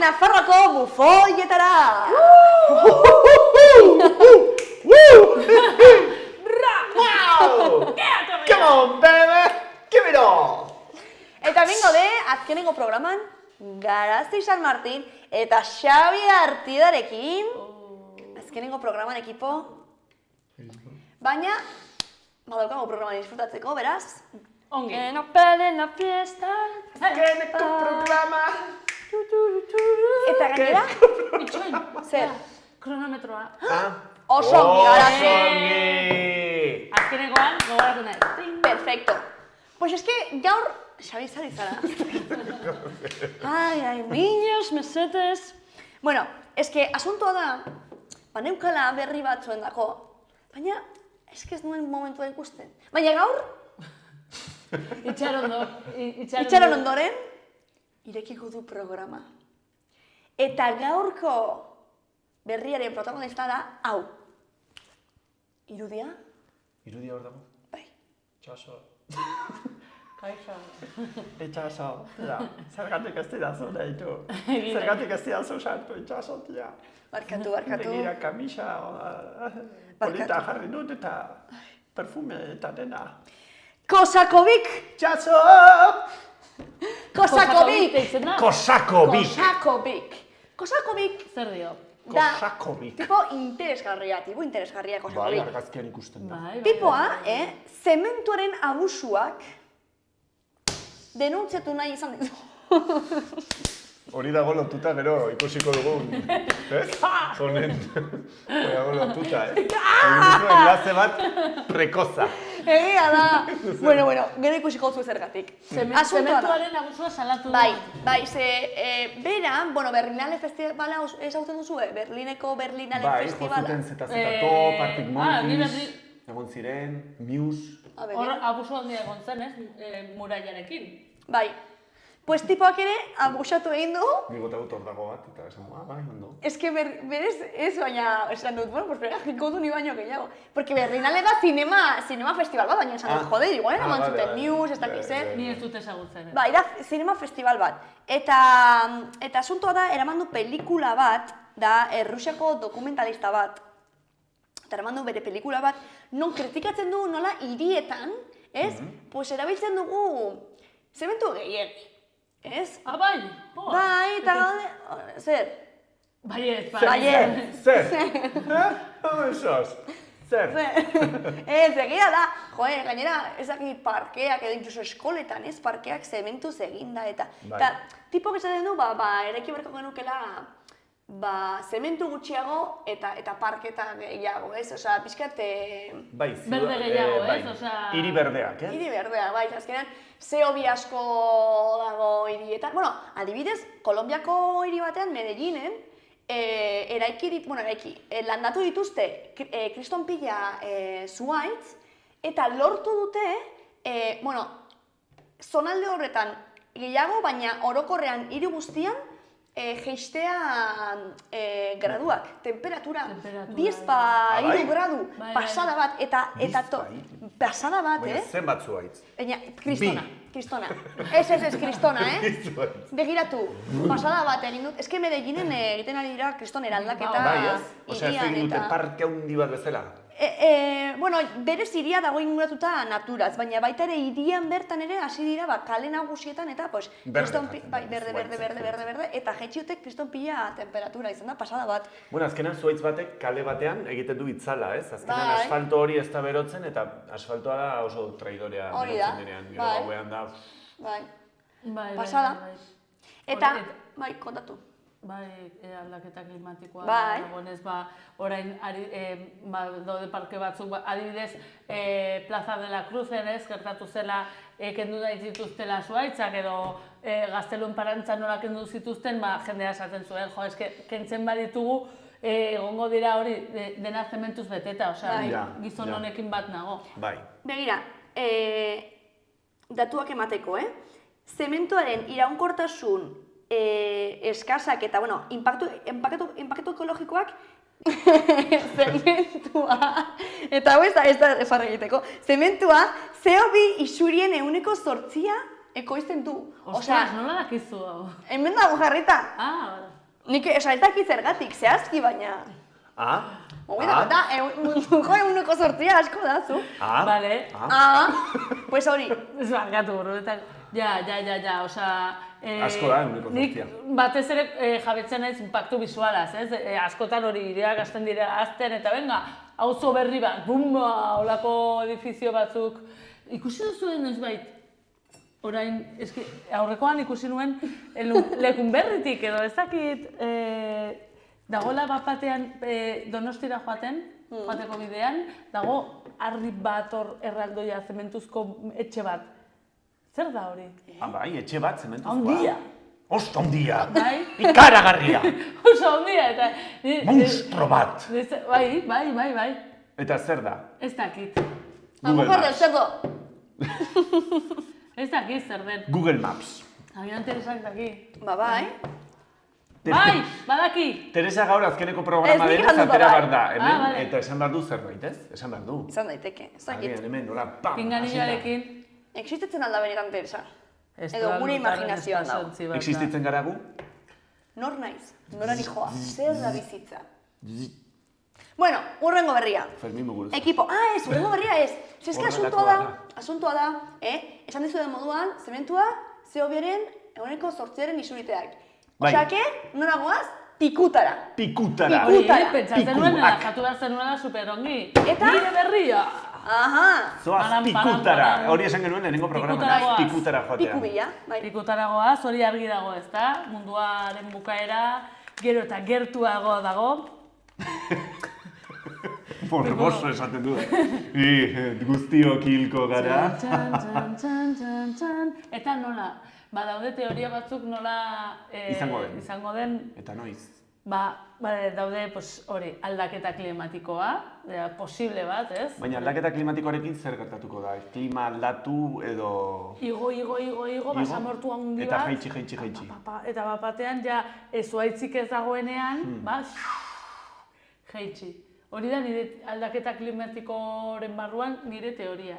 Nafarroako bufoietara! Come on, baby! Give it all! Eta bingo de, azkenengo programan, Garazi San Martin eta Xabi Artidarekin. Azkenengo programan ekipo. Baina, badaukago programan disfrutatzeko, beraz. Ongi. En la fiesta. Azkeneko programa! Eta gainera, Itxoin. zer? Kronometroa. Oso ongi Garazi. Osongi! Azkenekoan, gogoratu nahi. Perfecto. Pues es que gaur, Xabi zari zara. Ai, niños, mesetes. Bueno, es que asuntoa da, neukala berri bat zuendako, baina, es que ez nuen momentua ikusten. Baina gaur, itxaron ondoren, irekiko du programa. Eta gaurko berriaren protagonista da, hau. Irudia? Irudia hor dago? Bai. Txaso. Kaixo. Itxaso, tira. Zergatik ez didazu nahitu. Zergatik ez didazu sartu itxaso, tira. Barkatu. Begira kamisa, polita jarri dut eta perfume eta dena. Kosakobik! Txaso! Kosakobik! Kosakobik! Kosakobik Zer dio? da, Kosakobik. tipo interesgarria Bai, Kosakobik. argazkian ikusten da. Tipoa, zementuaren abusuak denuntziatu nahi izan ditu. Hori dago lotuta gero ikusiko dugun, honen. Hori dago lotuta, Egin duzu enlace bat prekoza. Egia da. Bueno, gero ikusiko duzu zergatik. Asuntoa da. Zementuaren abusua salatu du. Bai, ze, bera, Berlinale Festivala ezagutzen duzu, Berlineko Berlinale Bai, Festivala. jozuten zeta-top, Arctic ni Monkeys, egon ziren, Muse. Hor abusu handia egon zen, ez? Muraiarekin. Bai. Pues tipoak ere abusatu egin du. Ni gota dut hor dago bat, eta esan, bai, ondo. Es que berez ez, baina esan dut, bueno, pues bera jiko du ni baino gehiago. Porque Berlinale da cinema festival bat, baina esan dut, joder, igual eraman zuten news, ez dakiz, Ni ez dut ezagutzen. Bai, da cinema festival bat. Eta asuntoa da, eraman du pelikula bat, da Errusiako dokumentalista bat. Eta eraman du bere pelikula bat, non kritikatzen du nola hirietan, ez? Pues erabiltzen dugu zementu gehiegi. Ez? Bai? Bai, eta gaude... Zer? Baiet. Zer? Hau esos? Zer? Ez, egia da. Joe, gainera, ezaki parkeak edo inkluso eskoletan, ez? Parkeak zementuz eginda eta... Eta, tipok esaten du, eraiki berko genukela, zementu gutxiago eta parketa gehiago, ez? Osea, pixkat... Berde gehiago, ez? Hiri berdeak, Hiri berdea, bai, azkenean, CO2 asko dago hirietan. Bueno, adibidez, Kolonbiako hiri batean, Medellinen, landatu dituzte kriston pila zuhaitz, eta lortu dute, zonalde horretan gehiago, baina orokorrean hiri guztian, jeistea graduak, temperatura, 10 gradu, pasada bat, pasada bat, Zenbat zuhaitz? Baina, kristona. Ez, kristona, Begiratu, pasada bat egin dut, eske Medellinen egiten ari dira kriston eraldaketa Bai, ez? Osea, ez egin dute parke handi bat bezala? Bueno, berez hiria dago inguratuta naturaz, baina baita ere hirian bertan ere hasi dira kale nagusietan eta berde, eta jetxiotek kriston pila temperatura izan da, pasada bat. Bueno, azkenan zuhaitz batek kale batean egiten du itzala, ez? Azkenan asfalto hori ez da berotzen eta asfaltoa da oso traidorea berotzen denean, gero gauean da. Bai, pasada. Eta, kontatu. Bai, aldaketa klimatikoa dagoenez, orain daude parke batzuk, adibidez, Plaza de la Cruzen, gertatu zela kendu nahi zituztela zuhaitzak edo Gazteluen Parantza nola kendu zituzten, jendea esaten zuen, kentzen baditugu, egongo dira hori dena zementuz beteta, gizon honekin bat nago. Bai. Begira, datuak emateko, zementuaren iraunkortasun eskasak eta, impactu ekologikoak zementua, eta hau ez da farra egiteko, zementua CO2 isurien 8% ekoizten du. Ostras, nola dakizu hau? Hemen dago jarrita. Nik ez dakit zergatik, zehazki baina. Movida bat da, munduko eguneko sortzia asko da, zu. Vale. Pues hori. Ez barkatu, horretan. Ja, osea... Asko da, eguneko sortzia. Nik batez ere jabetzen naiz impactu visualaz, ez? Askotan hori ireak hasten dira azten eta benga, auzo berri bat, bumba, holako edifizio batzuk. Ikusi duzuen noizbait? Orain, eski, aurrekoan ikusi nuen lekun berritik edo ez dakit dagoela bat batean Donostira joateko bidean, dago harri bat hor erraldoia zementuzko etxe bat. Zer da hori? Bai, etxe bat zementuzkoa. Handia. Osta handia! Bai? Ikaragarria! Oso handia eta... Monstro bat! Bai. Eta zer da? Ez dakit. Google Maps. Cerdo. Ez dakit zer den. Google Maps. Agian Teresak daki. Bai. Bai, badaki! Teresa gaur azkeneko programa Ez, nik denez galduta atera bai. behar da, hemen, Vale. eta esan behar du zerbait, ez? Esan behar du. Izan daiteke, ez dakit. Agian, hemen, nola, pam! Pinganilarekin. Existitzen alda benetan Teresa. Edo gure imaginazioan dago. Existitzen gara gu? Nor naiz, noran joa, zer da bizitza. Bueno, urrengo berria. Fermin Muguruza. Ekipo, ez, urrengo berria ez. Zeska asuntoa da, esan dizu den moduan, zementua, zehobiaren, eguneko sortziaren isuriteak. Osake, noragoaz, pikutara. Pikutara. Hori, pentsatzen nuen, jatu behar zenuela superongi. Eta? Nire berria! Aha! Zoaz, pikutara. Hori esan genuen lehenengo programan, pikutara joatea. Piku bila, bai. Pikutara goaz, hori argi dago, ezta? Munduaren bukaera, gero eta gertuago dago. Morboso esaten du. Guztiok hilko gara. Eta nola, badaude teoria batzuk nola izango den. Eta noiz. Daude hori aldaketa klimatikoa, posible bat, ez? Baina aldaketa klimatikoarekin zer gertatuko da? Klima aldatu edo... Igo, basamortu handi bat. Eta jaitsi. Eta bat batean, ja, zuaitzik ez dagoenean, jaitsi. Hori da nire aldaketa klimatikoren barruan nire teoria.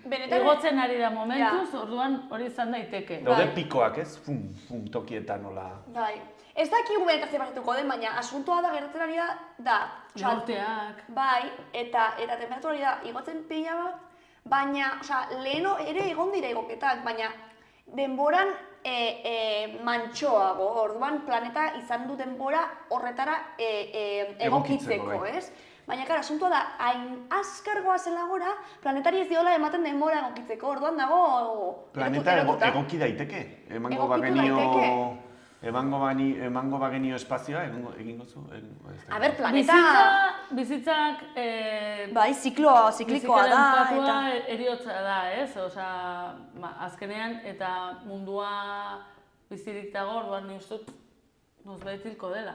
Egotzen ari da momentuz, orduan hori izan daiteke. Daude pikoak, ez? Fum, tokietan nola... Bai. Ez dakigu benetan zerbakituko den, baina asuntoa da gertatzen ari da... Norteak. Bai, eta temperatura ari da igotzen pila bat, baina, leheno ere egon dira igoketak, baina denboran mantxoago, orduan planeta izan du denbora horretara egokitzeko, ez? Baina, kara, asuntua da, hain azkargoa zela gora, planetari ez diola ematen denbora egokitzeko, orduan dago... Planeta egoki daiteke? Emango bagenio espazioa, egingo zu? A ber, planeta... Bizitzak... Bai, ziklikoa da, eta... Eriotza da, ez? Azkenean, eta mundua bizirik dago, orduan ni ustut, nozbait hilko dela.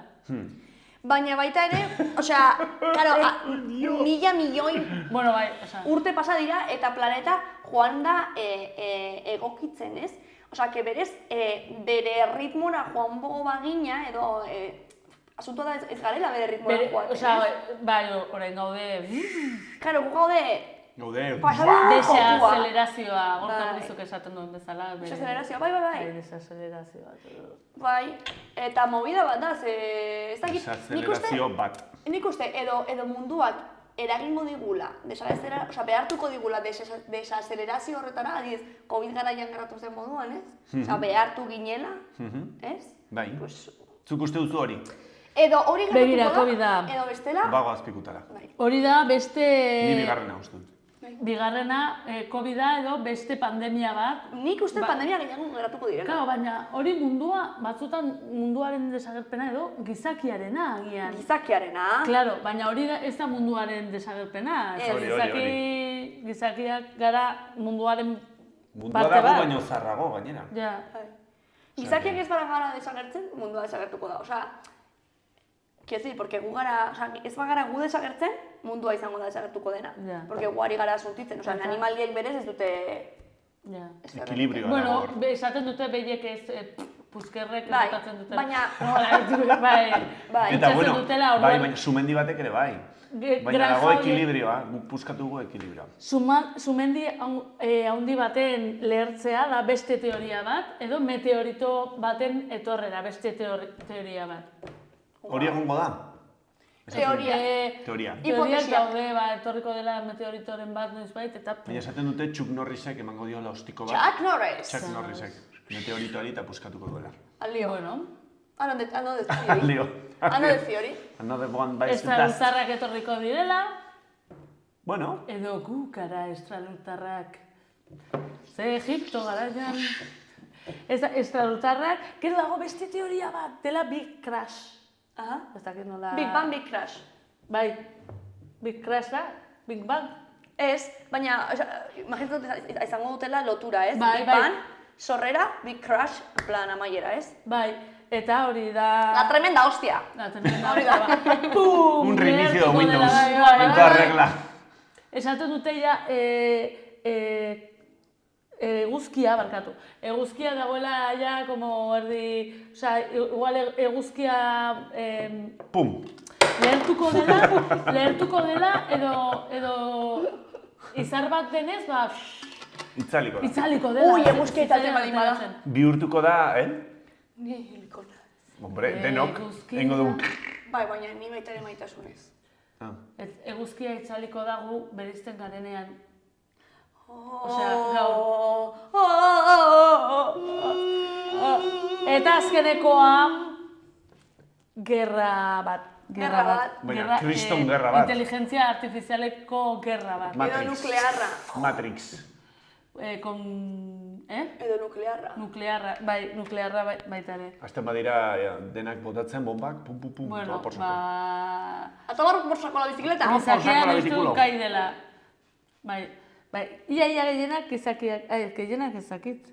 Baina baita ere, claro, mila milioi urte pasa dira eta planeta joan da egokitzen, ez? Que berez, bere ritmora joan bogo bagina, edo asuntua da ez garela bere ritmora joan. Bai, orain gaude... Claro, gu gaude... Desazelerazioa, gorka burizuk esaten duen bezala. Desazelerazioa, bai. Desazelerazioa. Bai, eta movida bat da, ez dakit... Desazelerazio bat. Nik uste, edo munduak eragingo digula, behartuko digula desazelerazio horretara, adiz, COVID garaian gertatu zen moduan, ez? Behartu ginela, ez? Bai, zuk uste duzu hori? Edo hori gertatuko da, edo bestela... Bago azpikutara. Hori da beste... Ni bigarrena uste dut. Bigarrena, COVID-a edo beste pandemia bat. Nik uste pandemia gehiago geratuko direla. Claro, baina hori batzutan munduaren desagerpena edo gizakiarena agian. Gizakiarena. Claro, baina hori ez da munduaren desagerpena. Gizakiak gara munduaren parte bat. Mundua dago baino zarrago gainera. Ja. Gizakiak ez gara desagertzen, mundua desagertuko da. Quiero decir, porque ez bagara gu desagertzen, mundua izango da desagertuko dena. Porque guari gara suntitzen, animaliek berez ez dute... Ekilibrioa. Bueno, esaten dute behiek ez puzkerrek Bai, botatzen dutela. baina- Bai, Eta, itxasen dutela, bai, orduan. baina sumendi batek ere bai. Baina granja dago horiek- ekilibrioa, guk puskatu dugu ekilibrioa. Sumendi handi baten lehertzea da beste teoria bat, edo meteorito baten etorrera beste teoria bat. Hori egongo da? Teoria. Teoria. Teoriak Hipotesia. daude, etorriko dela meteoritoren bat noizbait, eta... Baina esaten dute Chuck Norrisek emango diola ostiko bat. Chuck Norris. Chuck Norrisek. Meteoritoari eta puskatuko duela. Alio. Bueno, Another theory. Lio. Another theory. Another one bites the dust. estralurtarrak etorriko direla, Bueno, edo gu gara estralurtarrak. Ze Egipto garaian... Estralurtarrak, gero dago beste teoria bat, dela Big Crash. Aha. Ez dakit nola... Big Bang, Big Crash. Bai, Big Crash da, Big Bang. Ez, baina, imaginatzen dut izango dutela lotura, ez? Bai, Big bai. Bang, sorrera, Big Crash, plan amaiera, ez? Bai, eta hori da... La tremenda hostia. La tremenda Hori da. Pum! un reinicio de lehertuko dela, Windows. bai. En toda regla. Esaten dute ja, eguzkia, barkatu. Eguzkia dagoela ja, como erdi... Osa, igual eguzkia Pum. lehertuko dela, edo izar bat denez, ba, Itzaliko da. itzaliko dela. Ui, eguzkia itzatzen baldin bada. Bihurtuko da, Ni helikona. Hombre, denok, Eguzkia. egingo dugu. Bai, baina ni baita ere maitasunez. Ah. Eguzkia itzaliko dago berizten garenean. Osea, Eta azkenekoa, gerra bat. Gerra bat. Baina, kriston gerra bat. Inteligentzia artifizialeko gerra bat. Edo nuklearra. Matrix. Edo nuklearra. Nuklearra baita ere. Azten badira denak botatzen bombak, pum, pum, pum, Bueno, por saco. A tomar por saco la bicicleta. Por saco Gizakian la ez du biciclo. kai dela. Bai, ia gehienak gizakiak, gehienak ezakit.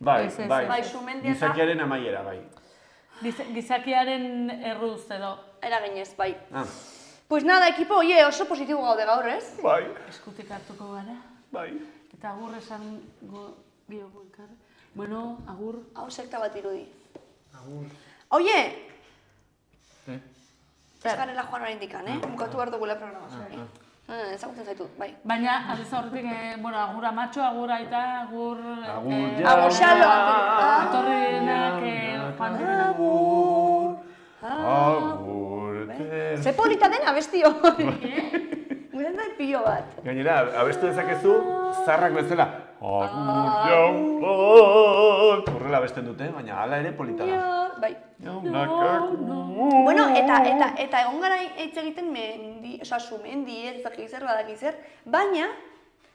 Bai, Ez, ez, bai. ez. Bai, sumendia eta Gizakiaren amaiera, bai. Gizakiaren erruz edo. eraginez, bai. Ah, Pues nada, equipo, oie, oso positibo gaude gaur, ez? bai, Eskutik hartuko gara. bai. Eta agur esan diogu elkar. Bueno, agur. Hau sekta bat irudi. Oie! Ez garela joan hori indikan, Bukatu behar dugula programazioa. Ezagutzen zaitut, bai. Baina, adiz horretik, bueno, agur amatxo, agur aita, agur... Agur ja. Agur xalo! Etorri denak, joan direnak. Agur. Ze polita dena besti hori! Gurean da pilo bat. Gainera, abestu dezakezu, zarrak bezala. Agur jaun. Horrela abesten dute, baina hala ere polita da. Bai. Jaunakaku. Bueno, eta egon gara hitz egiten mendi, oza, sumendi, ez dakik zer, badakik zer, baina,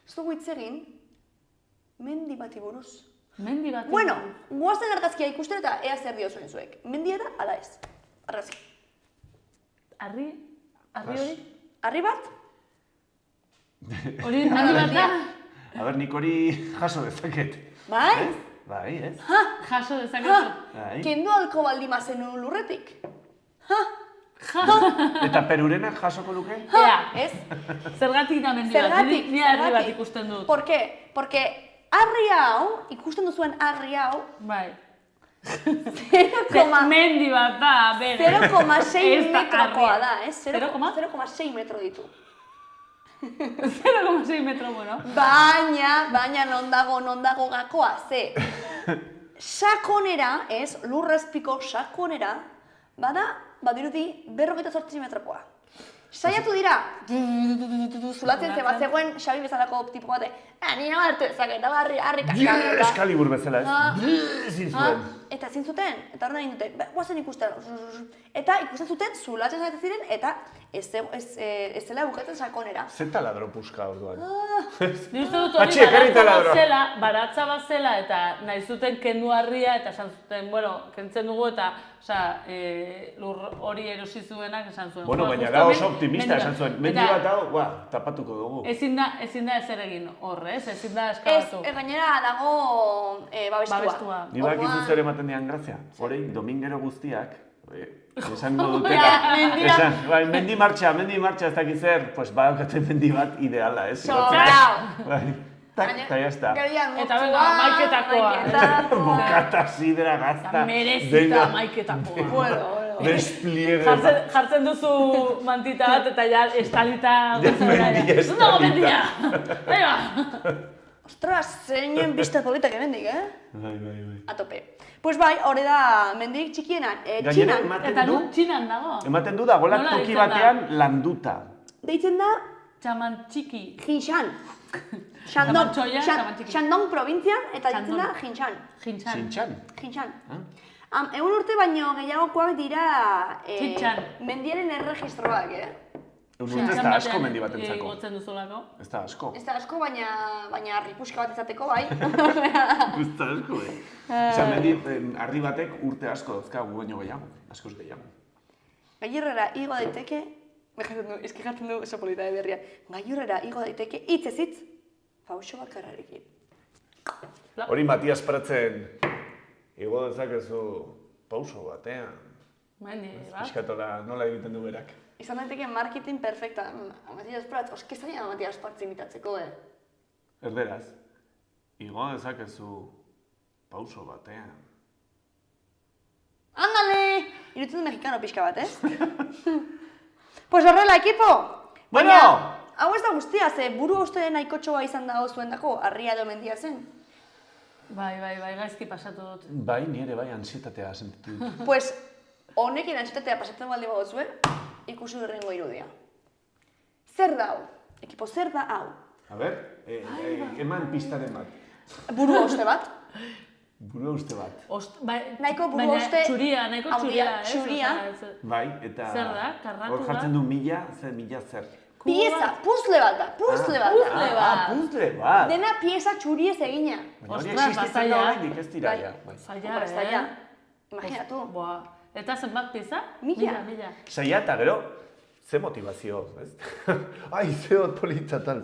ez dugu hitz egin, mendi bati buruz. Mendi bat. Bueno, guazen argazkia ikusten eta ea zer dio zuen zuek. Mendia da, ala ez. Argazki. Arri hori? Arri bat? Hori mendi bat da? A ber, nik hori jaso dezaket. Bai? Bai, ez? Jaso dezakezu. Bai. Kendu alko baldima zenu lurretik? Eta perurenak jasoko luke? Ea, Ez? zergatik da mendi bat? Zergatik? Ni arri bat ikusten dut. Por qué? Porque arri hau, ikusten duzuen arri hau, Bai. 0,6 Mendi bat da, bere. Ez da metrokoa arria. da, ez? 0,? 0,6 metro ditu. 0,6 metro, bueno. Baina non dago gakoa, ze sakonera, ez, lurrezpiko sakonera, badirudi 58 metrokoa. Saiatu dira, zulatzen ze bat zegoen Xabi bezalako tipo bate, nina hartu ezaket, da harri kaskan. Eskalibur bezala, ez? Ezin zuen. Eta ezin zuten, eta horren egin dute, guazen ikusten. Eta ikusten zuten, zulatzen zaite ziren, eta ez zela bukatzen sakonera. Zeta ladro puska orduan. Ni uste dut Patxi, hori ekarri eta ladro. baratza bat zela, eta nahi zuten kendu harria, eta esan zuten, bueno, kentzen dugu, eta lur hori erosi zuenak esan zuen. Bueno, baina da oso optimista esan zuen. Mendi bat hau, tapatuko dugu. Ezin da ezer egin horrez, ezin da Ez, eskabatu. gainera dago babestua. Babestua. Ni bakizu zer ematen dian grazia. Horei, domingero guztiak, esango dute, mendi martxa, ez dakit zer, pues badaukaten mendi bat ideala, ez? Sobrao! Bai. eta jazta. Eta venga, maiketakoa. Bokata, sidra, gazta. Merezita maiketakoa. Bueno. Despliegue. Jartzen duzu mantita bat eta ja estalita. mendia estalita. Mendia! Venga! Ostras, zeinen biste politak emendik, Bai. A tope. Pues bai, hori da mendik txikienan. Gainera Txinan. Eta Txinan dago. Ematen du dagoela Nola toki deitzen da? batean landuta. Deitzen da Txaman txiki. Jinshan. Txamantxoia, Txamantxiki. Shandong provintzian eta deitzen da Shandong. Jinshan. Jintxan. Zintxan. Jinshan. Ah? Egun urte baino gehiagokoak dira Txintxan. mendiaren erregistroak, Urte ez da asko mendi bat entzako. Igotzen duzulako. Ez da asko. Ez da asko, baina ripuska bat izateko, bai. Ez da asko, Osa, mendi, ardi batek urte asko dauzka gu baino gehiago. Askoz gehiago. Gailurrera igo daiteke, eski jatzen du oso polita berria, gailurrera igo daiteke hitz ez hitz, pauso bakarrarekin. Hori Matias Pratzen, igo dezakezu pauso batean. Mendi, ba? Piskatola nola egiten du berak. Izan daiteke marketing perfecta. Matias Prats, oske zaila Matias Prats imitatzeko, Erderaz, igo dezakezu pauso batean. Ándale! Irutzen du mexicano pixka bat, ez? Pues horrela, ekipo! Bueno! Hau ez da guztia, ze buru uste nahiko txoa izan dago zuendako, harria edo mendia zen. Bai, gaizki pasatu dut. Bai, nire bai, ansietatea sentitu dut. Pues, honekin ansietatea pasatzen baldin baduzue, ikusi hurrengo irudia. Zer da hau? Ekipo, zer da hau? A ber, eman pistaren bat. Buru uste bat. Buru uste bat. Nahiko buru uste... Nahiko txuria, ez? Txuria. Bai, eta... Zer da? Karratu hor jartzen du mila zer. Pieza, puzle bat da, puzle bat da. Puzle bat. Dena pieza txuriez egina. Baina hori existitzen da oraindik ez dira, ja. Zaila, Imaginatu. Eta zenbat pieza? Mila. Zaila eta gero, ze motivazio, ez? Ai, ze hot politza tal.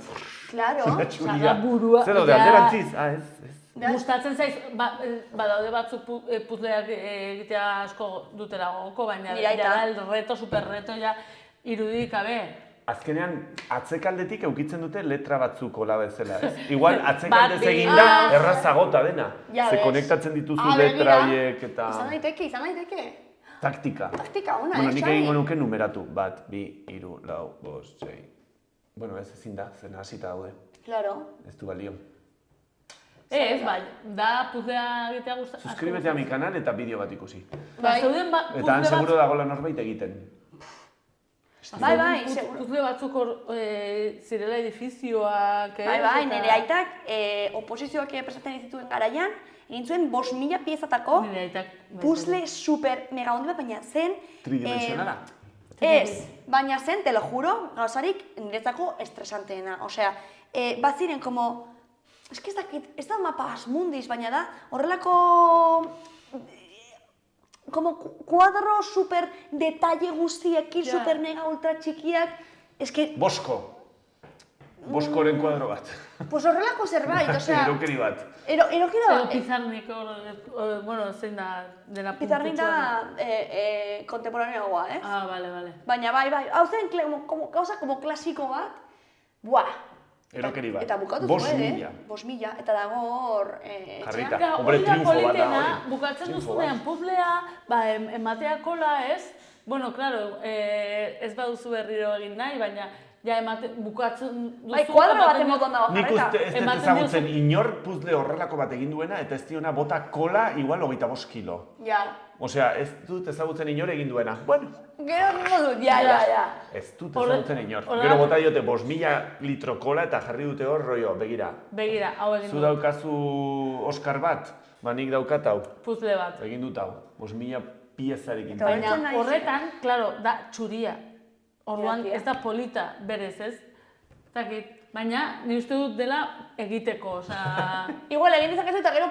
Claro. Zaga burua. Zer daude, alderantziz? Ez. Gustatzen zaiz, badaude batzuk puzleak egitea asko dutela gogoko, baina ja el reto, super reto, ja irudik gabe. Azkenean, atzekaldetik eukitzen dute letra batzuk hola bezala, ez? Igual, atzekaldez eginda errazagota dena. Ze konektatzen dituzu letra horiek eta... Izan daiteke. Taktika. Taktika, ona, Bueno, nik egingo nuke numeratu. 1, 2, 3, 4, 5, 6... Bueno, ez ezin da, zen hasita daude. Claro. Ez du balio. Ez, bai, da puzlea egitea gustatzen. Suskribete a mi kanal eta bideo bat ikusi. Eta han seguro dagoela norbait egiten. Bai, seguro. Puzle batzuk zirela edifizioak, Bai, nire aitak oposizioak prestatzen dituen garaian, egin zuen 5.000 piezatako puzle super mega hondi bat, baina zen... Tridimensionala? Ez, baina zen, te lo juro, gauzarik niretzako estresanteena. Osea, bat ziren, como... Ez ez da mapa asmundiz, baina da, horrelako... Como kuadro super detalle guztiekin, super mega ultra txikiak, eske... Boskoren kuadro bat. Pues horrelako zerbait, osea... Erokeri bat. Erokeri bat. Edo Pizarnik, bueno, zein da dena puntutxoa. Pizarnik da kontemporaneoa, ez? Ah, bale. Baina bai, hau zen gauza como klasiko bat, buah! Erokeri bat. Eta bukatu zuen, 5.000, eta dago hor... Jarrita, hombre, triunfo bat da hori. Bukatzen duzunean puzlea, ematea kola, ez? Bueno, claro, ez baduzu berriro egin nahi, baina ja bukatzen duzu... Bai, kuadro bat emoton dago Nik jarreta. uste ez dut ezagutzen inor puzle horrelako bat egin duena, eta ez diona bota kola igual 25 kilo. Ja. Osea, ez dut ezagutzen inor egin duena. Bueno. Gero ningo dut, ja. Ez dut ezagutzen inor. Gero bota diote 5.000 litro kola eta jarri dute hor rollo, begira. Begira, hau egin dut. Zu daukazu Oscar bat, nik daukat hau. Puzle bat. Egin dut hau, 5.000 piezarekin. Baina horretan, claro, da txuria. Orduan ez da polita, berez, ez? Baina, ni uste dut dela egiteko, osea... Igual egin dezakezu eta gero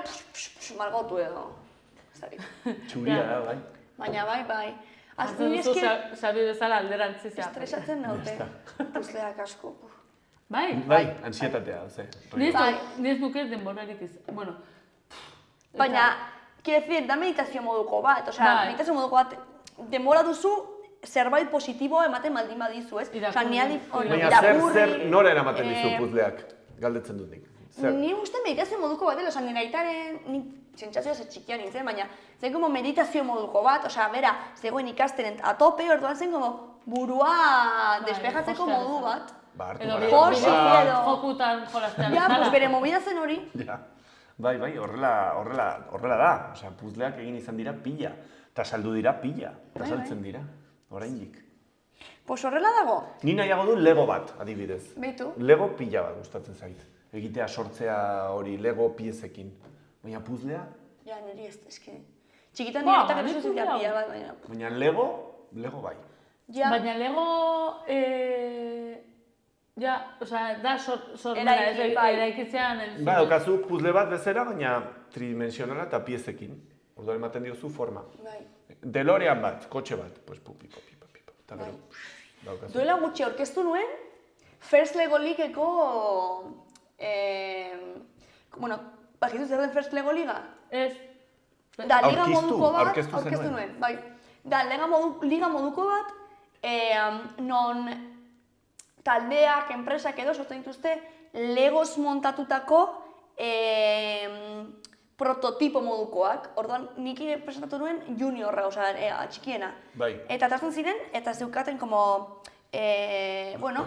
margotu edo. Txuria da, bai. Baina bai. Azten duzu, sabi bezala alderantzizia. Estresatzen naute, puzleak asko. Bai, ansietatea, ze. Ni ez nuke denborarik izan. Bueno. Baina, quiero decir, da meditazio moduko bat, osea, meditazio moduko bat, denbora duzu, zerbait positiboa ematen baldin badizu, ez? Baina zer nora eramaten dizu puzleak, galdetzen dut nik. Ni uste meditazio moduko bat, oza, nire aitaren, nik sentsazioa ze txikia nintzen, baina zen como meditazio moduko bat, oza, bera, zegoen ikasten atope, orduan zen como burua despejatzeko modu bat. Ba, hartu Edo gara. jokutan jolastean Ja, pues bere movida zen hori. Ja. Bai, horrela da. Osea, puzleak egin izan dira pila. Eta saldu dira pila. Eta saltzen dira. Oraindik. Pues horrela dago. Ni nahiago du Lego bat, adibidez. Beitu. Lego pila bat gustatzen zait. Egitea sortzea hori Lego piezekin. Baina puzlea? Ja, niri ez, eske. Txikitan nire eta gero zuzitea pila bat, baina. Baina Lego bai. Ja. Baina Lego, ja, osea, da sormena, eraikitzean... Ba, daukazu puzle bat bezera, baina tridimensionala eta piezekin. Orduan ematen diozu forma. Bai. DeLorean bat, kotxe bat. Pues pipa. Eta gero, daukazu. Duela gutxi aurkeztu nuen, First Lego Leagueko... bueno, bakizu zer den First Lego Liga? Ez. Da, liga moduko bat, aurkeztu aurkeztu zenuen. nuen, bai. Da, liga moduko bat, non taldeak, enpresak edo sortzen dituzte Legos montatutako prototipo modukoak. Orduan, nik presentatu nuen juniorra, osea, txikiena. Bai. Eta atartzen ziren, eta zeukaten como, bueno,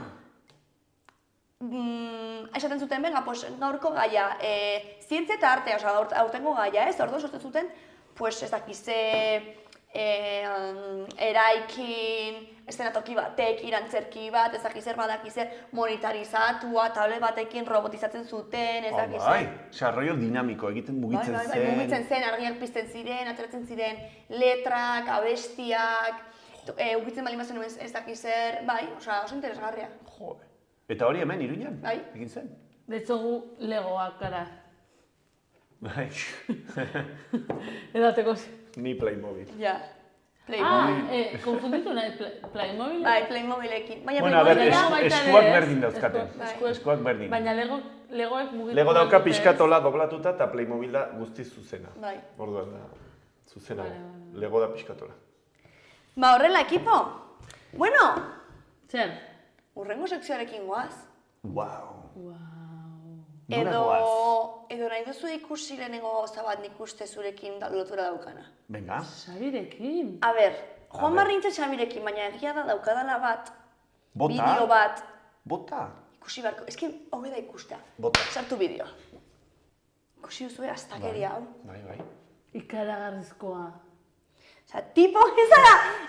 esaten zuten, venga, pues, gaurko gaia, zientzia eta artea, osea, aurtengo gaia, ez? Orduan sortzen zuten, pues, ez dakize, eraikin, eszenatoki batek, irantzerki bat, ez dakizer badakizer, monitarizatua, tablet batekin robotizatzen zuten, ez dakizer. Bai, osea, rollo dinamiko, egiten mugitzen zen. Bai, mugitzen zen, argiak pizten ziren, ateratzen ziren letrak, abestiak, ukitzen bali mazen ez dakizer, bai, osea, oso interesgarria. Jo, eta hori hemen, Iruñan, Bai. egin zen. De hecho, gu Legoak gara. Bai, Edateko ni Playmobil. Ja, Playmobil. Konfunditu nahi Playmobil? Bai, Playmobilekin. Baina Bueno, a ver, Playmobil baita ere, eskuak ez? berdin dauzkate. Esku- Eskuak berdin. Baina Legoek mugitu. Lego dauka dute, ez? pixkatola doblatuta eta Playmobil da guztiz zuzena. Bai. Orduan da, zuzena. Vale. Lego da pixkatola. Ba, horrela, ekipo. Bueno, Zer? urrengo sekzioarekin goaz. Wow. Wow. Nora goaz? Edo nahi duzu ikusi lehenengo gauza bat nik uste zurekin lotura daukana. Venga. Xabirekin. A ber, Joan ber. Barrintze Xabirekin, baina egia da daukadala bat, Bota? bideo bat, Bota? ikusi barko, eski hobe da ikustea. Bota. Sartu bideo. Ikusi duzu astakeria hau. Bai. Ikaragarrizkoa. Osa, tipo,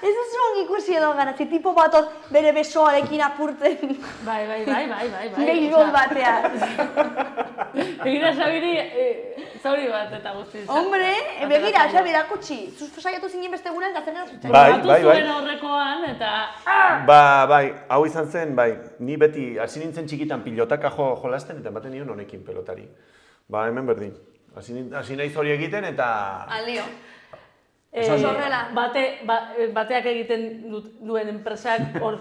ez duzu ongi ikusi edo gara, tipo bat bere besoarekin apurtzen Bai. beisbol batean. Egira Xabiri, zauri bat eta guztiz. Hombre, begira, Xabi, erakutsi. Zuz saiatu zinen beste egunean gazten gara zuten. Bai. Batu zuen aurrekoan eta... Bai, hau izan zen, bai. Ni beti, hasi nintzen txikitan pilotaka jolasten eta ematen nion honekin pelotari. Ba, hemen berdin. Hasi naiz hori egiten eta... Alio. Horrela. Bateak egiten duen enpresak hor...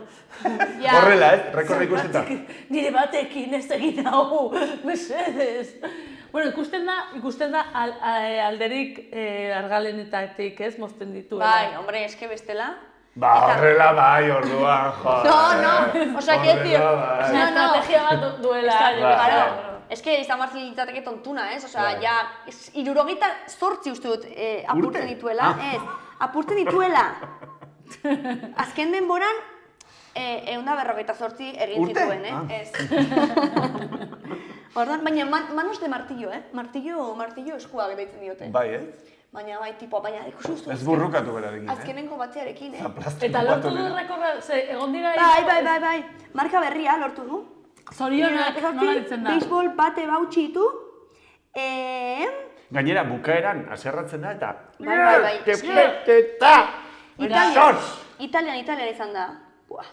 Ja. Horrela, rekorda ikusteta. Nire batekin ez egin hau, mesedez. Bueno, ikusten da alderik argalenetatik, ez, mozten dituela. Bai, hombre, eske bestela. Ba, horrela bai, orduan, joder. No, osea, que decir, Osea, estrategia bat duela. Claro. Eske, izan barzen litzateke tontuna, ez? Osea, ja, 78 uste dut apurtzen dituela, ez? Apurtzen dituela. Azken denboran, 158 egin zituen, Ez. Orduan, baina manos de martillo, martillo eskuak deitzen diote. Bai, ez? Baina bai, tipo, baina ikusi uste. Ez burrukatu berarekin, Azkenengo batearekin, Eta lortu du rekorda, egon dira... Bai. Marka berria lortu du. Zorionak, nola ditzen da? Beisbol bate bautxitu. Gainera, bukaeran, aserratzen da eta... Bai. Italian izan da. Buah.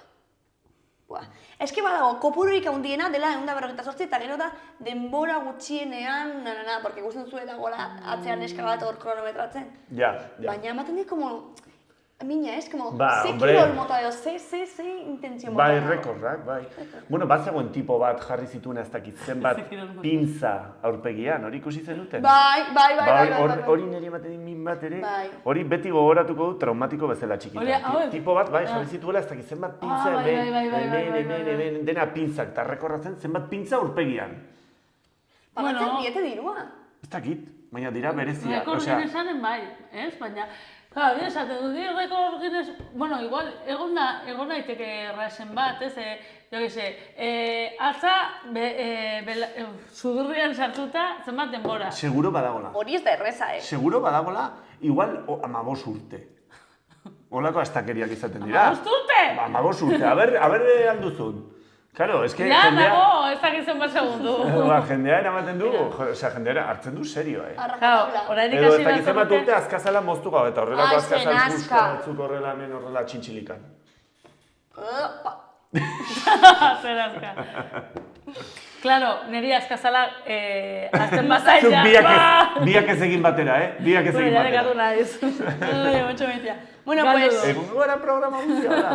Eske badago, kopururik handiena dela 158 eta gero da denbora gutxienean, porque gusten zuela gola atzean neska bat hor kronometratzen. Ja. Baina ematen dit como, mina, ez? Como, Ba, ze hombre. kirol mota edo, ze intentzio mota. Bai, dago. rekordak, bai. Bueno, bat zegoen tipo bat jarri zituen ez dakit zenbat pintza aurpegian, hori ikusi zenuten? Bai. Hori niri ematen dit min bat ere, Bai. hori beti gogoratuko du traumatiko bezala Hori, txikitan. hauek? Tipo bat, bai, jarri zituela ez dakit zenbat pintza, bai. hemen, dena pintzak, eta rekordatzen zenbat pintza aurpegian. Pagatzen diete dirua. Ez dakit, baina dira bereziak. Rekord Guinnesanen bai, ez? Baina, claro, bide esaten dut, rekord Guinness, bueno, igual, egon daiteke errazen bat, ez? Jo que se, atza, sudurrian sartuta, zenbat denbora. Seguro badagola. Hori ez da erreza, Seguro badagola, igual 15 urte. Olako astakeriak izaten dira. 15 urte? 15 urte, a ber alduzun. Claro, es que Ja, jendea... nago, ez dakit zenbat segundu. Jendea eramaten du, jendea hartzen du serio, Claro, orainik Edo hasi ez dakit zenbat beharko urte azkazala moztu gau, eta horrelako azkazal nazka. puska batzuk horrela hemen horrela txintxilikan. Zer azka. Claro, niri azkazala azten bazaia. Zuk biak ez egin batera, Biak ez egin Bueno, ya nekatu batera. naiz. Mucho mentia. Bueno, pues... Egungo gara programa guztia da,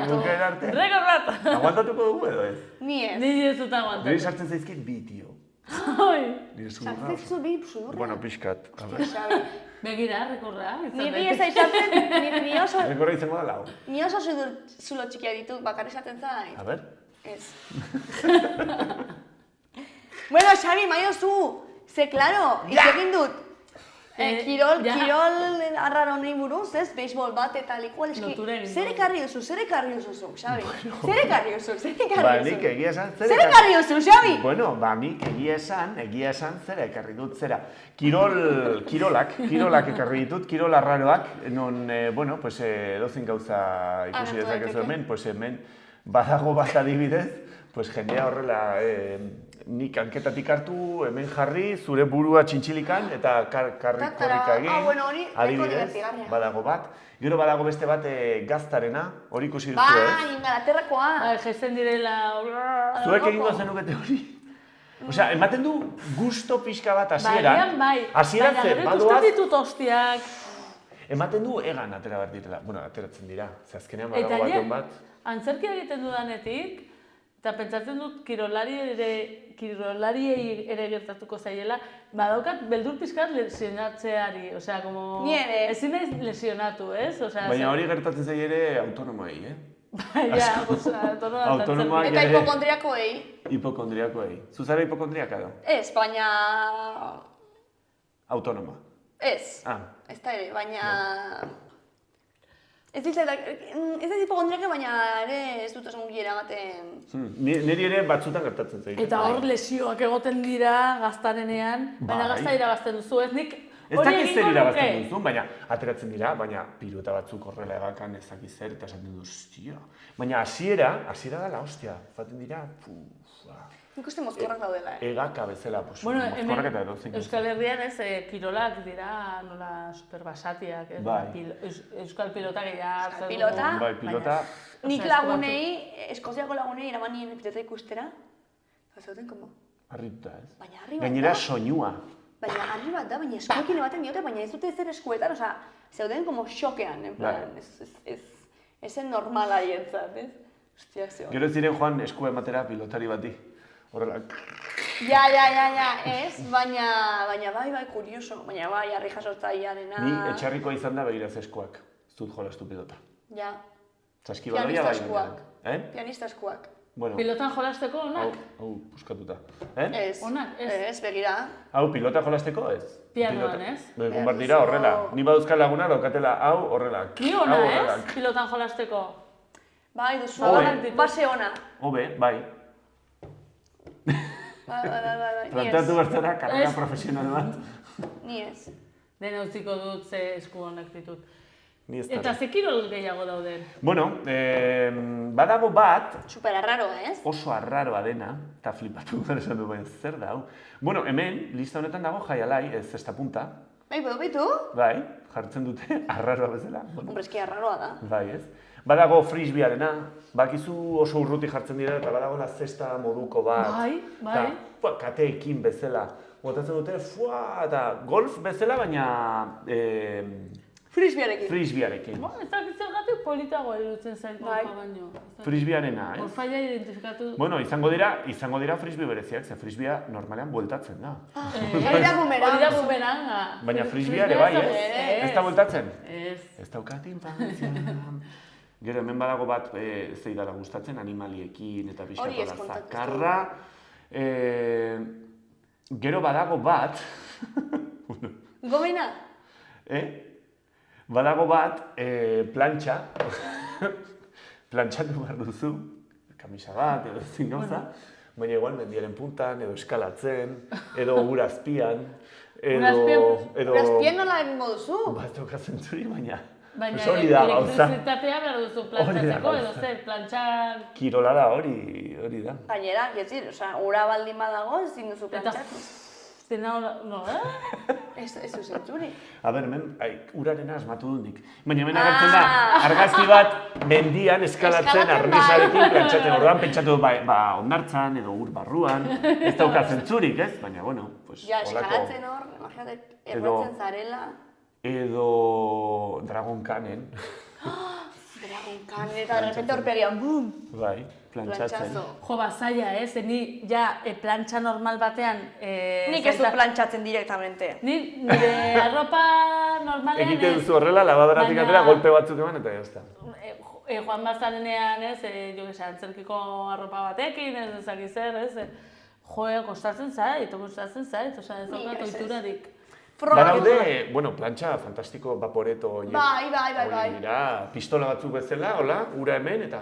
bukaera arte. Rekordat! Aguantatuko dugu edo ez? Ni ez. Ni ez dut aguantatu. Niri sartzen zaizkit bi, tio. Nire zurra. Sartzetzu bi sudurra. Bueno, pixkat. Begira, rekorda. Niri ez aizatzen, ni oso... Rekorra izango da lau. Ni oso zulo txikia ditut, bakarri esaten zait. A ber. Ez. Bueno, Xabi, maiozu! Ze, claro, egin dut. Kirol arraro nahi buruz, ez? Beisbol bat eta likual, eski... Zer ekarri duzu, Xabi? Zer ekarri duzu? Ba, nik egia esan Zer ekarri duzu, Xabi? Bueno, ba, nik egia esan zera ekarri dut zera. Kirolak ekarri ditut, kirol arraroak, non, bueno, pues, edozein gauza ikusi dezakezu hemen, pues, hemen badago bat adibidez, pues, jendea horrela, nik hanketatik hartu, hemen jarri, zure burua txintxilikan, eta karrik korrika egin, adibidez, badago bat. Gero badago beste bat gaztarena, hori ikusi duzu ez? Bai, Ingalaterrakoa. Jesten direla... Zuek egingo zenukete hori? Osea, ematen du gusto pixka bat hasieran. Bai, hasieran zer, baina gero ikusten ditut hostiak. Ematen du egan atera behar direla. Bueno, ateratzen dira. Ze azkenean badago baten bat. Antzerkia egiten dudanetik, eta pentsatzen dut kirolariei ere gertatuko zaiela, badaukat beldur pixkat lesionatzeari, osea, como... Ni ere. Ezin naiz lesionatu, ez? Baina hori gertatzen zaie ere autonomoei, Ja, autonomoak Eta ere... hipokondriakoei. Hipokondriakoei. Zuzara hipokondriaka edo? Ez, baina... Autonoma. Ez. Ez da ere, baina... Ez da hipokondriaka, baina ere ez dut oso ongi eramaten... Niri ere batzutan gertatzen zaite. Eta hor lesioak egoten dira gaztarenean, baina gazta irabazten duzu, ez nik... Ez dakiz zer irabazten duzun, baina ateratzen dira, baina pirueta batzuk horrela egakan ez dakiz zer, eta esaten du, hostia. Baina hasiera dala, hostia, zaten dira, Nik uste mozkorrak daudela, Egaka bezala, Bueno, mozkorrak eta edo zein. Euskal Herrian ez, kirolak dira nola superbasatiak, Euskal pilotak Euskal pilota. Bai, pilota. Nik lagunei, Eskoziako lagunei, eraman nien pilota ikustera, zaten como... Harrituta ez. Baina harri bat Gainera da. soinua. Baina harri bat da, baina eskuekin ematen diote, baina ez dute ezer eskuetan, osea, zeuden como xokean, en plan, ezen normala dientzat, ez? Hostia, zeo. Gero ziren joan eskua ematera pilotari bati. Horrela. Ja, ez, baina bai, kurioso, baina bai, harri jasotzailearena... Ni etxarrikoa izan da begiraz eskuak. Ez dut jolastu pilota. Ja. Zaskibaloia bai. Pianista eskuak. Bueno. Pilotan jolasteko onak? Hau, puskatuta. Ez, onak, ez, begira. Hau, pilota jolasteko ez? Pianoan, ez? Egun bat dira horrela. Ni baduzkan laguna daukatela hau horrela. Ni ona, ez? Pilotan jolasteko. Bai, duzu, base ona. Hobe, bai. Bai, Plantatu bertzara karrera profesional bat. Ni ez. Dena utziko dut ze esku honak ditut. Eta ze kirol gehiago dauden? Bueno, badago bat... Super arraro, ez? Oso arraroa dena, eta flipatu gara esan du, baina zer da, hau. Bueno, hemen, lista honetan dago jaialai, ez esta punta. Bai, baitu? Bai, jartzen dute, arraroa bezala. Hombre, eski arraroa da. Bai, ez? Badago frisbeearena, bakizu oso urruti jartzen dira, eta badago la zesta moduko bat. Bai. Eta kateekin bezala. Botatzen dute, eta golf bezala, baina... Frisbeearekin. Ez dakit zergatik politagoa iruditzen zait golfa baino. Frisbeearena, ez? Golfaia identifikatu... Bueno, izango dira frisbee bereziak, ze frisbea normalean bueltatzen da. Hori da bumeranga. Baina frisbea ere bai, ez? Ez da bueltatzen? Ez. Ez daukat infantzia. Gero hemen badago bat zeidala gustatzen, animaliekin eta pixkatola zakarra. Gero badago bat, Gomena? badago bat, plantxa, plantxatu behar duzu, kamisa bat, edo ezin gauza, baina igual mendiaren puntan, edo eskalatzen, edo ur azpian, Ur azpian nola egingo duzu? Ba, ez dauka zentzuri, baina Baina hori da gauza. elektrizitatea behar duzu plantxatzeko, edo zer, plantxan... Kirola da, hori da. Gainera, gezir, ura baldin badago, ezin duzu plantxatu. Zena, no, Ez du zentzuri. A ber, hemen, urarena asmatu dut nik. Baina hemen agertzen da, argazki bat mendian eskalatzen arnesarekin plantxatzen. Orduan pentsatu ondartzan edo ur barruan, ez dauka zentzurik, ez? Baina, bueno, pues, Ja, eskalatzen hor, imagínate, erretzen zarela. Edo Dragon Kanen. Dragon Khan, eta de repente horpegian, bum! Bai, plantxatzen. Plantxazo. Jo, bazaia, ni ja plantxa normal batean... Nik ez du plantxatzen directamente. Ni nire arropa normalean Egiten duzu horrela, labadoratik atera, golpe batzuk eman eta jazta. Joan bazarenean, jo gisa, antzerkiko arropa batekin, ez ezak zer, jo, kostatzen zait, oza, ez daukat oiturarik. Badaude, bueno, plantxa fantastiko vaporeto horiek. Bai. Dira, pistola batzuk bezala, hola, ura hemen, eta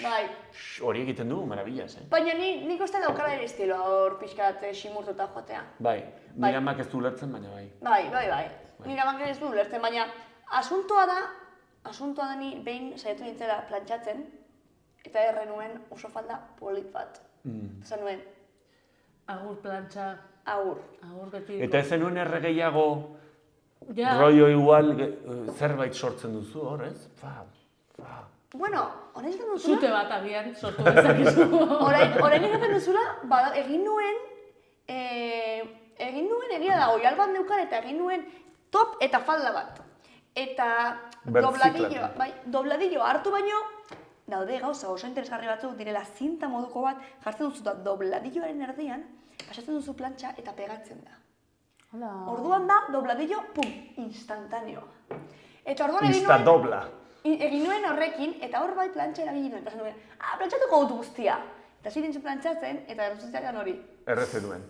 Bai. hori egiten du, maravillas, Baina nik uste daukara ere estiloa hor pixkat simurtuta joatea. Bai, nire amak ez du ulertzen, baina bai. Bai. Nire amak ez du ulertzen, baina asuntoa da ni behin saiatu nintzela plantxatzen, eta erre nuen oso falda polit bat. Zan nuen, Agur plantxa, agur. beti... Eta ez zenuen erregeiago, Ja. rollo igual, zerbait sortzen duzu hor, ez? Bueno, orain egiten duzula, Zute bat agian sortu dezakezu. orain egiten duzula, egin nuen egia da, oial bat neukan eta egin nuen top eta falda bat. Eta dobladillo hartu baino, daude gauza oso interesgarri batzuk direla zinta moduko bat, jartzen duzu da dobladilloaren erdian, pasatzen duzu plantxa eta pegatzen da. Orduan da, dobladillo, pum, instantaneo. Eta orduan Instadobla. egin nuen horrekin, eta hor bai plantxa erabili nuen, eta nuen, plantxatuko dut guztia. Eta hasi nintzen plantxatzen, eta erruzitzarean hori. Errezen duen.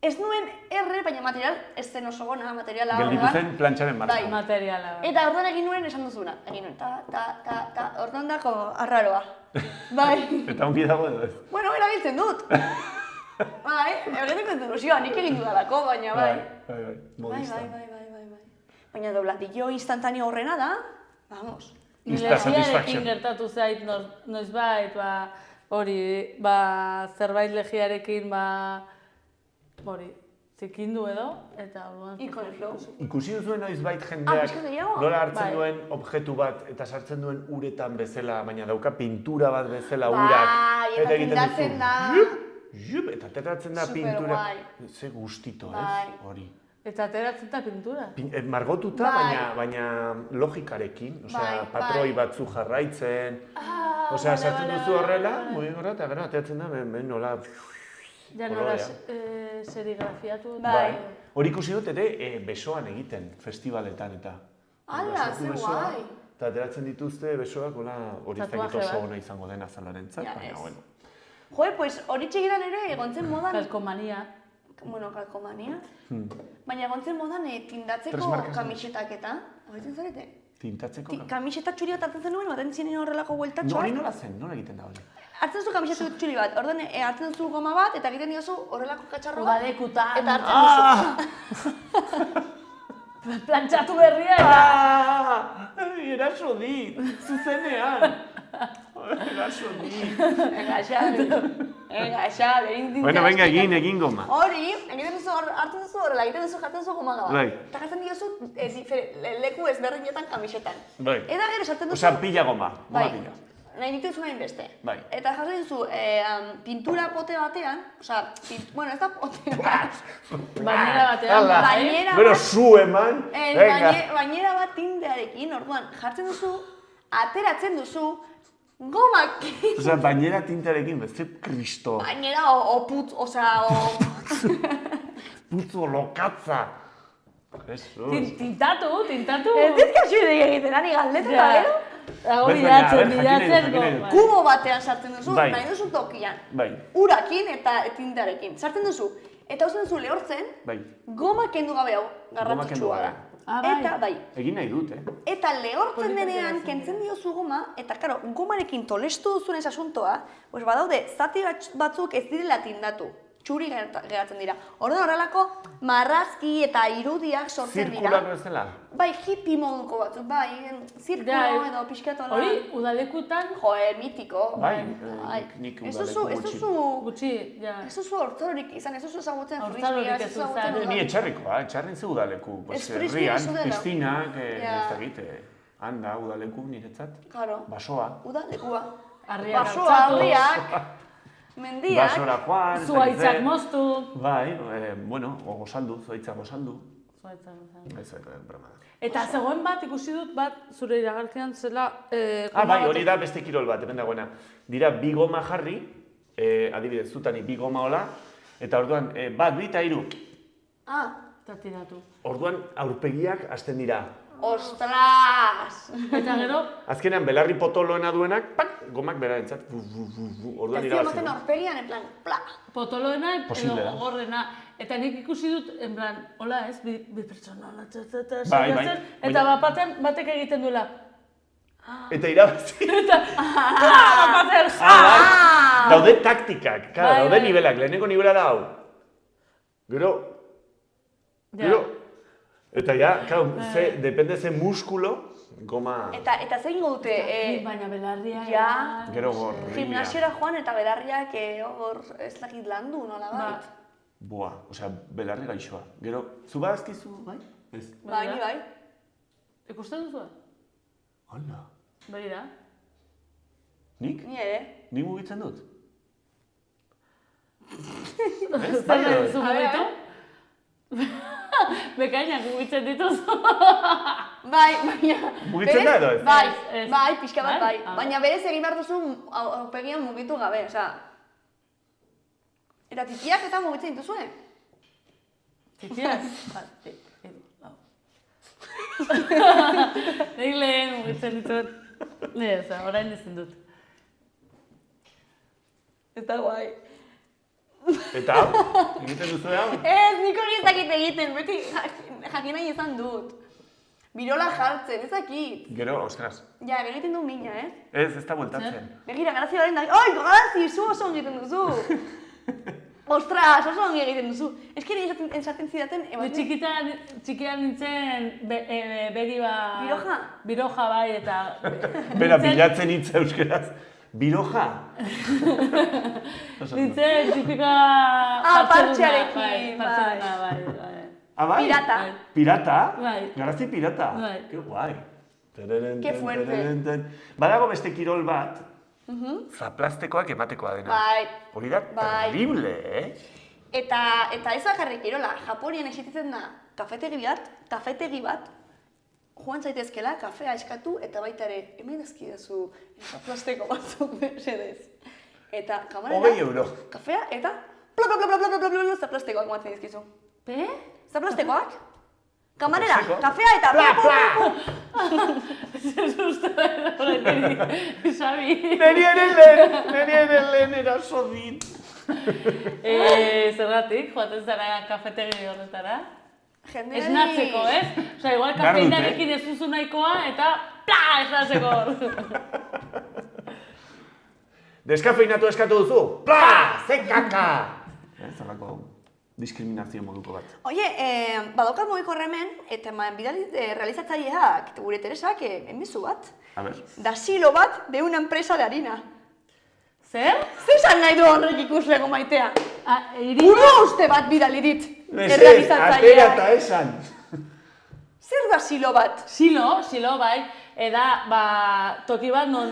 Ez nuen erre, baina material ez zen oso gona, materiala Gelditu zen plantxaren marka. Bai. Materiala. Eta orduan egin nuen esan duzuna. Egin nuen, ta, orduan da, como, arraroa. Bai. Eta ongi dago edo ez? Bueno, erabiltzen dut. Bai, egiteko ilusioa, nik egin dudalako, baina bai. Modista. Bai. Baina dobladillo instantaneo horrena da, vamos. Insta satisfaction. Gertatu zait noizbait, hori, zerbait legiarekin, hori, zikindu edo, eta orduan... Con el flow. Ikusi duzuen noizbait jendeak pixka gehiago? nola hartzen Bai. duen objektu bat eta sartzen duen uretan bezala, baina dauka pintura bat bezala urak. Bai, eta tindatzen da. Eta ateratzen da Super pintura. guai. Ze gustito, Bai. ez? Hori. Eta ateratzen da pintura. Margotuta, Bai. baina logikarekin, Bai, patroi bai. batzu jarraitzen. Osea, Sartzen duzu horrela, mugikorra, eta gero ateratzen da, ben nola... Ja nola serigrafiatu. Bai. Hori ikusi dut ere besoan egiten, festivaletan eta. Ala, Sartu ze besoa, guai. Eta ateratzen dituzte besoak, hori ez dakit Tatuaje oso bat. ona izango dena zalarentzat, Ja, baina, ez. bueno. Jo, pues hori txegidan ere egontzen modan... Kalkomania. Bueno, kalkomania. Baina egontzen modan Tres tindatzeko markas, kamisetak eta... Horitzen zarete? Tintatzeko? Kamiseta txuri bat hartzen zenuen, baten ziren horrelako No, bueltatxoak. hori nola zen, nola egiten da hori? Hartzen duzu kamiseta txuri bat, orduan hartzen duzu goma bat, eta egiten diozu horrelako katxarro bat. Badekutan. Eta hartzen duzu. Plantxatu berria eta... Eraso dit, zuzenean. Eraso dit. Venga, Xabi, egin dintzen. Bueno, venga, egin goma. Hori, egiten duzu, hartzen duzu horrela, egiten duzu, jartzen duzu goma bat. Bai. Eta jartzen diozu leku ezberdinetan kamisetan. Bai. Eta gero sartzen duzu... Osea, pila goma. Bai, Goma pila. nahi dituzu nahi beste. Bai. Eta jartzen duzu pintura pote batean, osea, bueno, ez da pote bat. Bainera batean. Hala. Bainera Bueno, bat, zu eman. Venga. bainera bat tintearekin, orduan, jartzen duzu, ateratzen duzu, gomak. Osea, bainera tintarekin, beste kristo. Bainera o putz, osea, Putzu lokatza. Jesus. Tintatu. Ez dit kasu egiten, ani galdetu eta Ja. gero. bilatzen. Kubo batean sartzen duzu, Bai. nahi duzu tokian. Bai. Urakin eta tintarekin. Sartzen duzu. Eta usten duzu lehortzen, Bai. goma kendu gabe hau, garrantzitsua da. Eta, bai. Egin nahi dut, Eta lehortzen denean, kentzen diozu goma, eta karo, gomarekin tolestu duzun ez asuntoa, pues badaude, zati batzuk ez direla tindatu. Txuri geratzen dira. Orduan horrelako marrazki eta irudiak sortzen dira. Zirkulak bezala? Bai, hippie moduko batzuk, bai, zirkulo edo pixkatu ala. Hori, udalekutan? Jo, mitiko. Bai, nik udaleku Gutxi, ja. Ez duzu hortzororik izan, ez duzu ezagutzen frisbia, Hortzororik ez ez duzu ezagutzen... izan. Ni etxarrikoa, etxarrin ze udaleku. Ez frisbia Herrian, zu dela. Pistinak, ez dakit, handa udaleku niretzat. Claro. Basoa. Udalekua. Harriak Basoa, hartzatu. harriak, mendiak. Basora joan, ez dakit Zuhaitzak ze. moztu. Bai, bueno, gozaldu, zoitzak gozaldu. Zuhaitzak moztu. Ez, broma da. Eta zegoen bat, ikusi dut bat, zure iragarkian zela... Bai, hori da beste kirol bat, hemen dagoena. Dira, bi goma jarri, adibidez, zutani bi goma hola, eta orduan, bat, bi eta hiru. Eta tiratu. Orduan, aurpegiak hasten dira. Ostras! Eta gero, Azkenean, belarri potoloena duenak, pak, gomak berarentzat. Orduan Ez irabazi dira du. aurpegian, en plan, pla. potoloena edo Posible da. gogorrena. Eta nik ikusi dut, en plan, hola ez, bi pertsona, Bai, saiatzen, bai. eta bapaten, batek egiten duela. Eta irabazi. Bapaten, Daude taktikak, Bai, daude bai. nivelak, lehenengo nivela da hau. Gero, eta ja, depende ze muskulo, goma... Eta zer ingo dute, baina belarria... ja, Gero gorria. gimnasiora joan eta belarriak hor ez dakit landu nola bat. Boa, osea, belarri gaixoa. Gero, zu badazkizu, bai? Ez. Bai, ni bai. Ikusten duzu? Hala. Begira. Nik? Ni ere. Nik mugitzen dut? Zer nahi duzu mugitu? Bekainak mugitzen dituzu. Bai, baina... Mugitzen da edo ez? Bai, Ez. bai, pixka bat Bai? bai. Baina berez egin behar duzu aurpegian mugitu gabe, osea... Eta titiak eta mugitzen dituzue. Titiak? Nik lehen mugitzen ditut. Ez, orain ezin dut. Eta guai. Eta hau? Egiten duzu hau? Ez, nik hori ez dakit egiten, beti jakin nahi izan dut. Birola jartzen, ez dakit. Gero, ostras. Ja, gero egiten du mina, ez? Ez da bueltatzen. Begira, garazi horrein da, oi, garazi, zu oso ongi egiten duzu. Ostras, oso ongi egiten duzu. Ez kere esaten zidaten, Txikian nintzen begi bat... Biroja? Biroja bai, eta... Bera, bilatzen hitz euskeraz. Biroja? Nintzen tipika... Partxearekin, bai. Ah, bai? Pirata. Pirata? Bai. Garazi pirata? Bai. Que guai. Qué fuerte. Badago beste kirol bat, zaplastekoak ematekoa dena. Bai. Hori da terrible, Eta ez bakarrik kirola, Japonian existitzen da kafetegi bat, joan zaitezkela, kafea eskatu eta baita ere, hemen ezkidezu zaplasteko batzuk mesedez. Eta kamarera, 20 euro. kafea eta bla zaplastekoak ematen dizkizu. Pe? Zaplastekoak? Kamarera, Zaplasteko? kafea eta Pla! Zer uste da, horretik, Xabi. Neri ere lehen eraso dit. Zergatik, joaten zara kafetegi horretara? jendeari... Esnatzeko, ez? Osa, igual kafeinarekin ez duzu nahikoa eta pla, esnatzeko. Deskafeinatu eskatu duzu? Pla! Ze kaka! Zerrako diskriminazio moduko bat. Oie, badaukat mugiko hemen, eta bidali realizatzaileak, gure Teresak, enbizu bat. A ver. Da silo bat de una empresa de harina. Zer? Zer esan nahi du horrek ikuslego maitea? Irina? Uro uste bat bidali dit, Mesez, atera errealizatzaileak. eta esan. Zer da silo bat? Silo, bai. Eda, toki bat non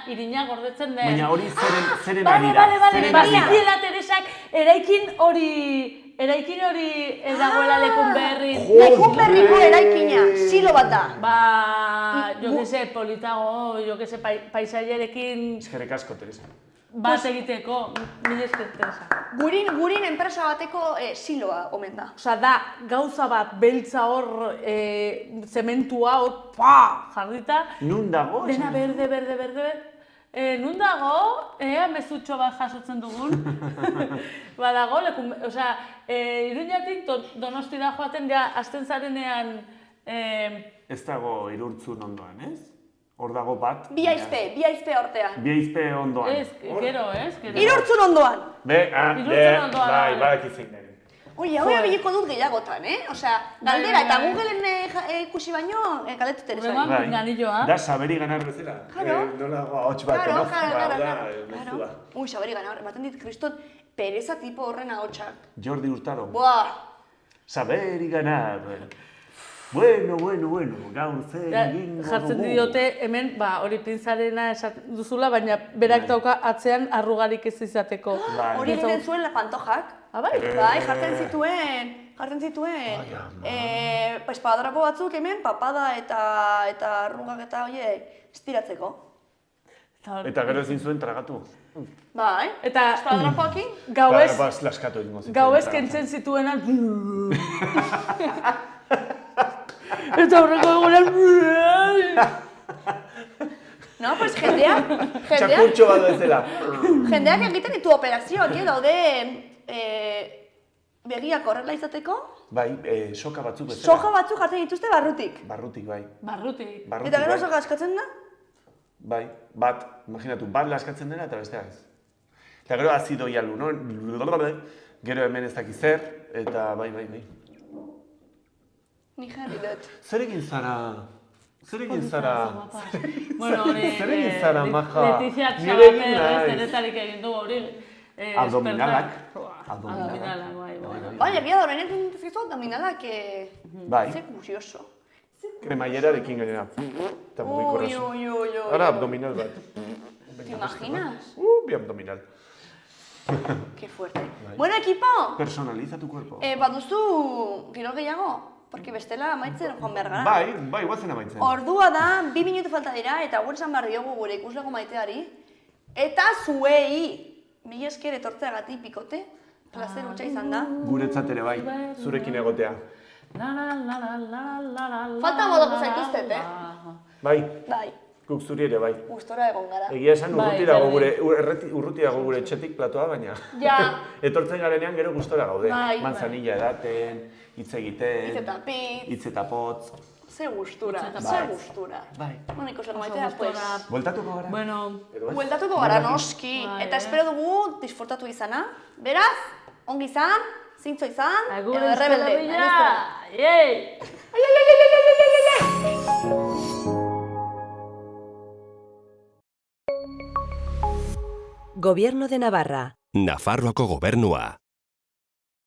irina gordetzen den. Baina hori zeren ari da. Bale, bazikiela Teresak eraikin hori dagoela lekun berri. Lekun berriko eraikina, silo bat da. Jo que se, politago, jo que se, paisaiarekin... Eskerrik asko, Teresa. bat egiteko, mila esker Teresa. Gurin enpresa bateko siloa omen da. Osa, da, gauza bat, beltza hor, zementua hor, jarrita. Nun dago? Dena berde. Nun dago, mezutxo bat jasotzen dugun. Badago, osea, Iruñatik Donostira joaten, ja, azten zarenean... Ez dago Irurtzun ondoan, ez? Hor dago bat. Bi aizpe hortean. Bi aizpe ondoan. Ez, gero. Irurtzun ondoan! Irurtzun ondoan, bai, bakizein den. Oie, hau biliko dut gehiagotan, Osea, galdera eta Googleen ikusi baino, galdetu Teresa. Urreman pinganilloa. Da, saberi ganar bezala. Claro. Nola ahots bat, no? Claro. Ui, saberi ganar, ematen dit kriston pereza tipo horren ahotsak. Jordi Hurtado. Buah! Saberi ganar. Bueno, gaur zer egingo dugu. Jartzen diote hemen, hori pinzarena esaten duzula, baina berak dauka atzean arrugarik ez izateko. Hori egiten zuen Pantojak. Bai? Bai, jartzen zituen. Espadarako batzuk hemen, papada eta arrugak eta horiek estiratzeko. Eta gero ezin zuen tragatu. Bai, eta espadrakoakin? Gauez kentzen zituenan... Eta horreko egonean... No, pues jendeak... Txakurtxo bat bezala. Jendeak egiten ditu operazioak, daude... Begiak horrela izateko? Bai, soka batzuk bezala. Soka batzuk jartzen dituzte barrutik. Barrutik, bai. Barrutik. Eta gero soka askatzen da? Bai, bat, imaginatu, bat laskatzen dena eta bestea ez. Eta gero azido hialu, no? Gero hemen ez dakiz zer, eta bai. Ni jarri dut. Zer egin zara? Bueno, Zer egin zara, maja? Letizia Txabater zeretarik egin du hori. Abdominalak. Bai. Bai, egia da, horrein entzizu abdominalak... Bai. Ze kurioso. Kremaierarekin gainera. Eta mugikorrazu. Ara, abdominal bat. ¿Te imaginas? Bi abdominal. Qué fuerte. Bueno, equipo! Personaliza tu cuerpo. Baduzu kirol gehiago? Porque bestela amaitzen joan behar gara. Bai, guazen amaitzen. Ordua da, 2 minutu falta dira, eta gure esan behar diogu gure ikuslego maiteari. Eta zuei, mila esker etortzeagatik pikote, plazer hutsa izan da. Guretzat ere bai, zurekin egotea. Falta modoko zaituztet, Bai, Bai, guk zuri ere bai. gustora egon gara. Egia esan urruti dago gure etxetik platoa, baina Ja. etortzen garenean gero gustora gaude. Bai. Manzanilla edaten, hitz egiten, Hitz eta pitz. hitz eta potz. Ze gustura, Bai. ze gustura. Bai. Bueno, ikuslego maitea, pues... Bueltatuko gara. Bueno, Bueltatuko gara noski, Bai, eta espero dugu disfrutatu izana. Beraz, ongi izan, zintzo izan, agur edo errebelde. Euskal Herria! Yey! Gobierno de Navarra. Nafarroako gobernua.